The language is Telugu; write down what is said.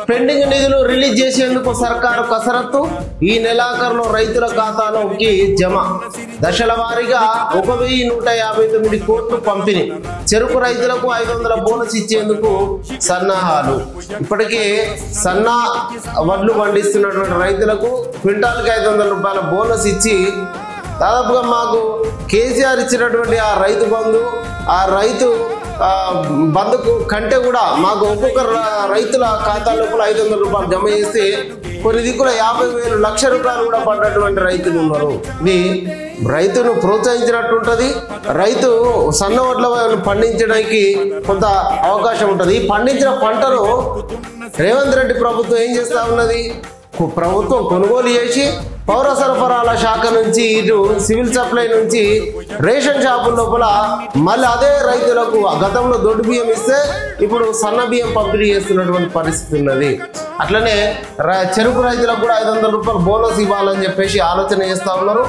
పెండింగ్ నిధులు రిలీజ్ చేసేందుకు సర్కారు కసరత్తు. ఈ నెలాఖరులో రైతుల ఖాతాలోకి జమ. దశల వారీగా 1159 కోట్లు పంపిణీ. చెరుకు రైతులకు 500 బోనస్ ఇచ్చేందుకు సన్నాహాలు. ఇప్పటికే సన్నా వడ్లు పండిస్తున్నటువంటి రైతులకు క్వింటాల్కి 500 రూపాయల బోనస్ ఇచ్చి దాదాపుగా మాకు కేసీఆర్ ఇచ్చినటువంటి ఆ రైతు బంధు, ఆ రైతు బంధుకు కంటే కూడా మాకు ఒక్కొక్క రైతుల ఖాతా లోపల 500 రూపాయలు జమ చేస్తే కొన్ని దిక్కుల 50,000 లక్ష రూపాయలు కూడా పడ్డటువంటి రైతులు ఉన్నారు. ఇది రైతును ప్రోత్సహించినట్టు ఉంటుంది. రైతు సన్న వడ్లను పండించడానికి కొంత అవకాశం ఉంటుంది. ఈ పండించిన పంటను రేవంత్ రెడ్డి ప్రభుత్వం ఏం చేస్తా ఉన్నది? ప్రభుత్వం కొనుగోలు చేసి పౌర సరఫరాల శాఖ నుంచి ఇటు సివిల్ సప్లై నుంచి రేషన్ షాపుల లోపల మళ్ళీ అదే రైతులకు గతంలో దొడ్డు బియ్యం ఇస్తే ఇప్పుడు సన్న బియ్యం పంపిణీ చేస్తున్నటువంటి పరిస్థితి ఉన్నది. అట్లనే చెరుకు రైతులకు కూడా 500 రూపాయలు బోనస్ ఇవ్వాలని చెప్పేసి ఆలోచన చేస్తా ఉన్నారు.